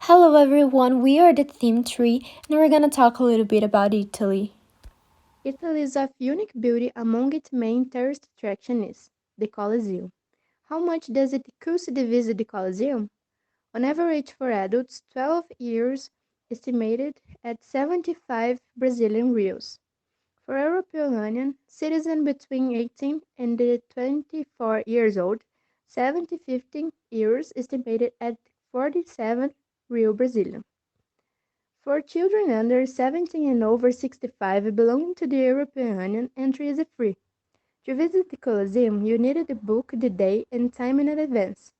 Hello everyone, we are the Team 3 and we're gonna talk a little bit about Italy. Italy's of unique beauty among its main tourist attraction is the Colosseum. How much does it cost to visit the Colosseum? On average for adults, 12 years estimated at 75 Brazilian reals. For European Union, citizens between 18 and 24 years old, 15 years estimated at 47 real Brazilian. For children under 17 and over 65 belonging to the European Union, entry is free. To visit the Colosseum, you needed to book the day and time in advance.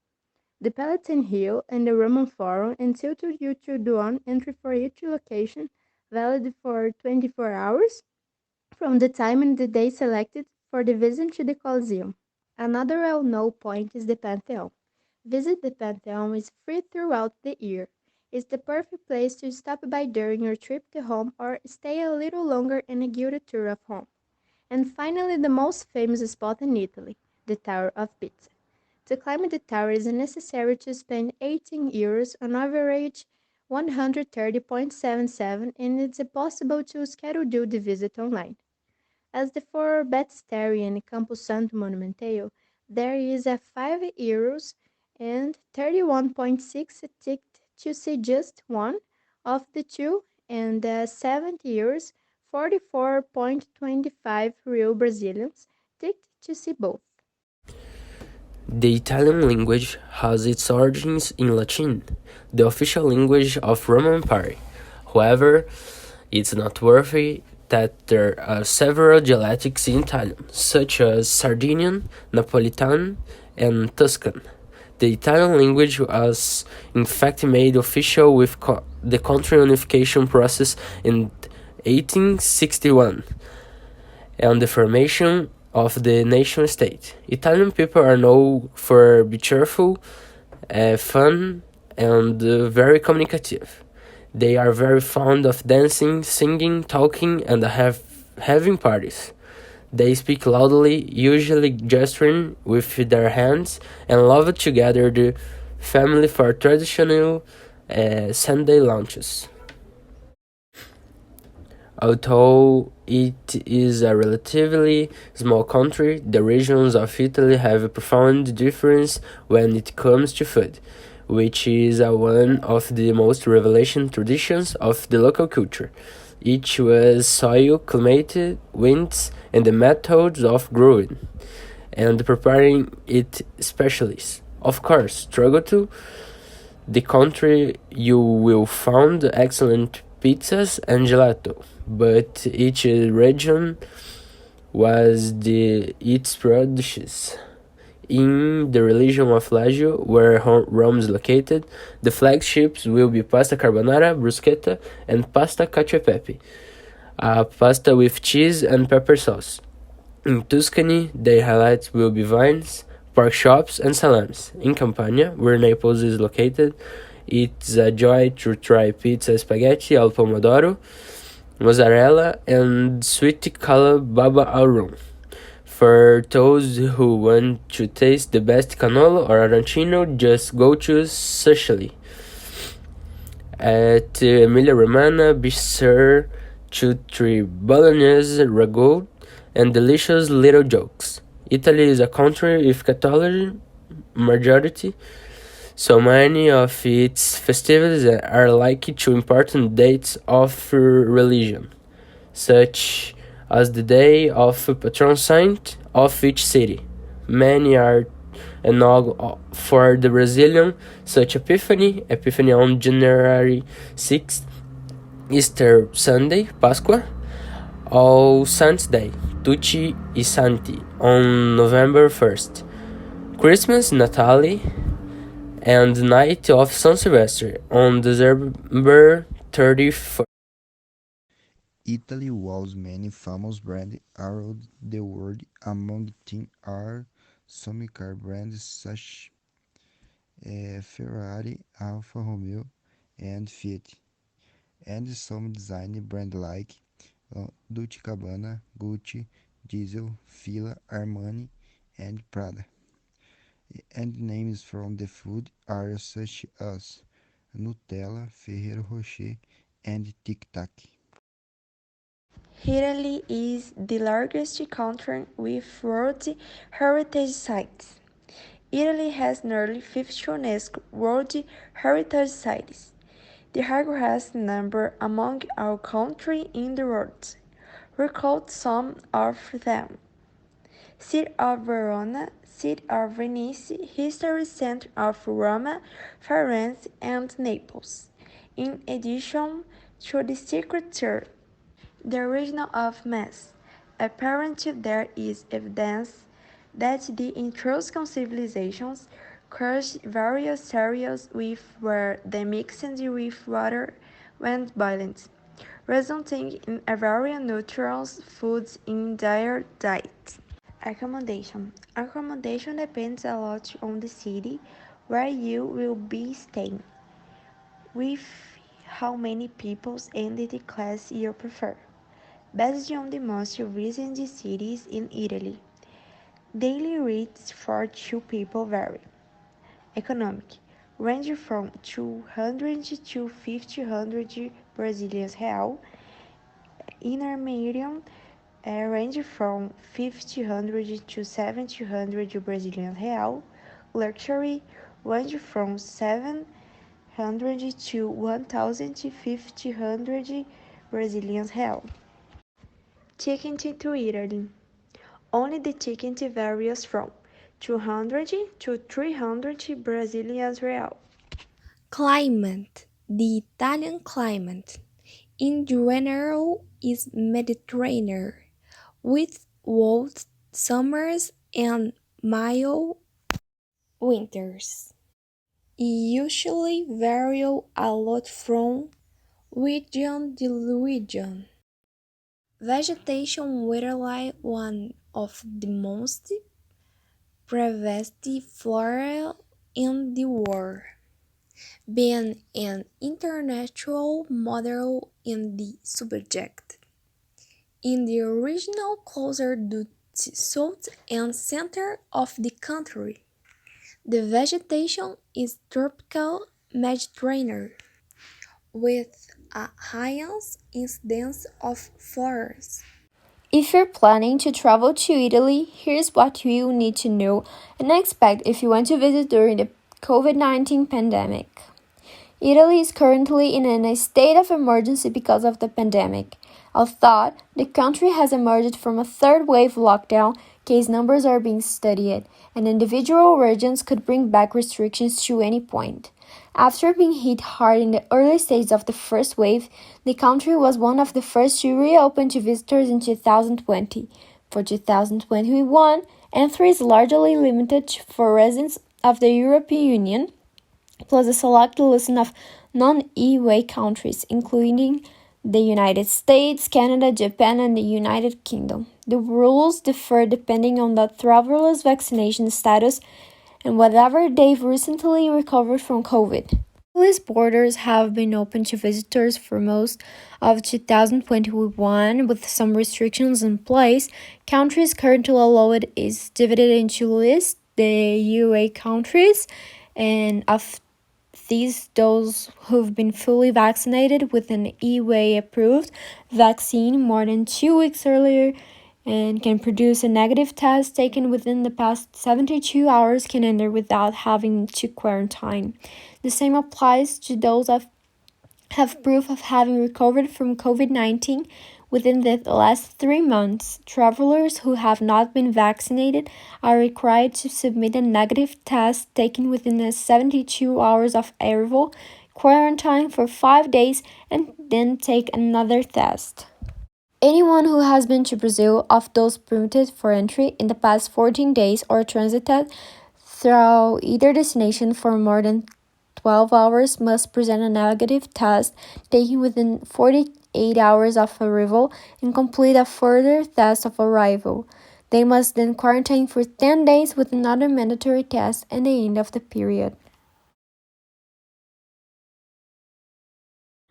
The Palatine Hill and the Roman Forum entitled you to one entry for each location, valid for 24 hours from the time and the day selected for the visit to the Colosseum. Another well-known point is the Pantheon. Visit the Pantheon is free throughout the year. It's the perfect place to stop by during your trip to home or stay a little longer and a guided tour of home. And finally, the most famous spot in Italy, the Tower of Pisa. To climb the tower is necessary to spend 18 euros, on average 130.77, and it's possible to schedule the visit online. As the for Baptistery and Campo Santo Monumental, there is a 5 euros and 31.6 ticket to see just one of the two, and 70 euros 44.25 real Brazilians ticket to see both. The Italian language has its origins in Latin, the official language of Roman Empire. However, it's noteworthy that there are several dialects in Italian, such as Sardinian, Napolitan, and Tuscan. The Italian language was in fact made official with the country unification process in 1861 and the formation of the nation state. Italian people are known for being cheerful, fun, and very communicative. They are very fond of dancing, singing, talking, and having parties. They speak loudly, usually gesturing with their hands, and love to gather the family for traditional Sunday lunches. Although it is a relatively small country, the regions of Italy have a profound difference when it comes to food, which is one of the most revelation traditions of the local culture. Each was soil, climate, winds, and the methods of growing and preparing it specialists. Of course, struggle to the country you will find excellent pizzas and gelato, but each region was its produces. In the region of Lazio, where Rome is located, the flagships will be pasta carbonara, bruschetta, and pasta cacio e pepe, a pasta with cheese and pepper sauce. In Tuscany, the highlights will be vines, pork chops, and salamis. In Campania, where Naples is located, it's a joy to try pizza spaghetti al pomodoro, mozzarella, and sweet colored baba al rum. For those who want to taste the best cannolo or arancino, just go to Sicily. At Emilia Romagna, be sure to try bolognese ragu and delicious little jokes. Italy is a country with Catholic majority, so many of its festivities are linked to important dates of religion, such as the day of patron saint of each city. Many are annual for the Brazilian, such Epiphany on January 6th, Easter Sunday, Pascua, All Saints' Day, Tutti i Santi, on November 1st, Christmas, Natale, and Night of San Silvestre, on December 31st. Italy was many famous brands around the world. Among them are some car brands such Ferrari, Alfa Romeo, and Fiat, and some design brands like Dolce Gabbana, Gucci, Diesel, Fila, Armani, and Prada. And names from the food are such as Nutella, Ferrero Rocher, and Tic Tac. Italy is the largest country with World Heritage Sites. Italy has nearly 50 UNESCO World Heritage Sites, the highest number among all countries in the world. Recall some of them: City of Verona, City of Venice, History Center of Rome, Firenze, and Naples. In addition to the secret tour, the origin of mass. Apparently, there is evidence that the Etruscan civilizations crushed various cereals with where they mixed with water when boiled, resulting in a very nutritious foods in their diet. Accommodation. Accommodation depends a lot on the city where you will be staying, with how many people and the class you prefer. Based on the most recent cities in Italy, daily rates for two people vary. Economic range from 200 to 500 Brazilian real. Intermediate range from 500 to 700 Brazilian real. Luxury range from 700 to 1,500 Brazilian real. Ticket to Italy. Only the ticket varies from 200 to 300 Brazilian real. Climate. The Italian climate, in general, is Mediterranean, with hot summers and mild winters. It usually vary a lot from region to region. Vegetation literally one of the most previously flora in the world, being an international model in the subject. In the regional closer to the south and center of the country, the vegetation is tropical Mediterranean, with a highest incidence of flowers. If you're planning to travel to Italy, here's what you need to know and expect if you want to visit during the COVID-19 pandemic. Italy is currently in a state of emergency because of the pandemic. Although the country has emerged from a third wave lockdown, case numbers are being studied, and individual regions could bring back restrictions to any point. After being hit hard in the early stages of the first wave, the country was one of the first to reopen to visitors in 2020. For 2021, entry is largely limited for residents of the European Union, plus a select list of non-EU countries, including the United States, Canada, Japan, and the United Kingdom. The rules differ depending on the traveler's vaccination status and whether they've recently recovered from COVID. Italy's borders have been open to visitors for most of 2021, with some restrictions in place. Countries currently allowed is divided into lists, the UE countries, and of these, those who've been fully vaccinated with an EUA-approved vaccine more than 2 weeks earlier and can produce a negative test taken within the past 72 hours can enter without having to quarantine. The same applies to those that have proof of having recovered from COVID-19 within the last 3 months. Travelers who have not been vaccinated are required to submit a negative test taken within the 72 hours of arrival, quarantine for 5 days, and then take another test. Anyone who has been to Brazil of those permitted for entry in the past 14 days or transited through either destination for more than 12 hours must present a negative test taken within 48 hours of arrival and complete a further test of arrival. They must then quarantine for 10 days with another mandatory test at the end of the period.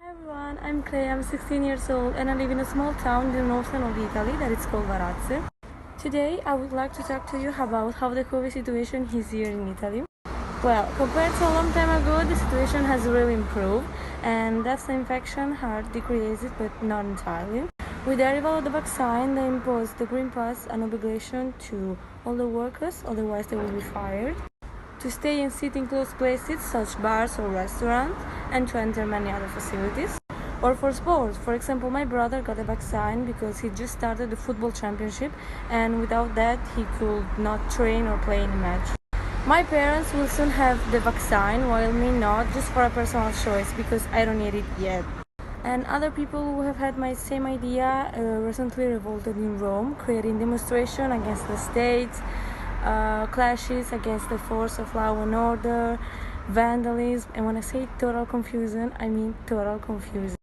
Hi everyone, I'm Clay, I'm 16 years old and I live in a small town in the northern of Italy that is called Varazze. Today I would like to talk to you about how the COVID situation is here in Italy. Well, compared to a long time ago, the situation has really improved, and that's the infection had decreased, but not entirely. With the arrival of the vaccine, they imposed the Green Pass an obligation to all the workers, otherwise they will be fired, to stay and sit in closed places such bars or restaurants, and to enter many other facilities. Or for sports, for example, my brother got a vaccine because he just started the football championship, and without that he could not train or play in a match. My parents will soon have the vaccine, while me not, just for a personal choice, because I don't need it yet. And other people who have had my same idea recently revolted in Rome, creating demonstration against the state, clashes against the force of law and order, vandalism, and when I say total confusion, I mean total confusion.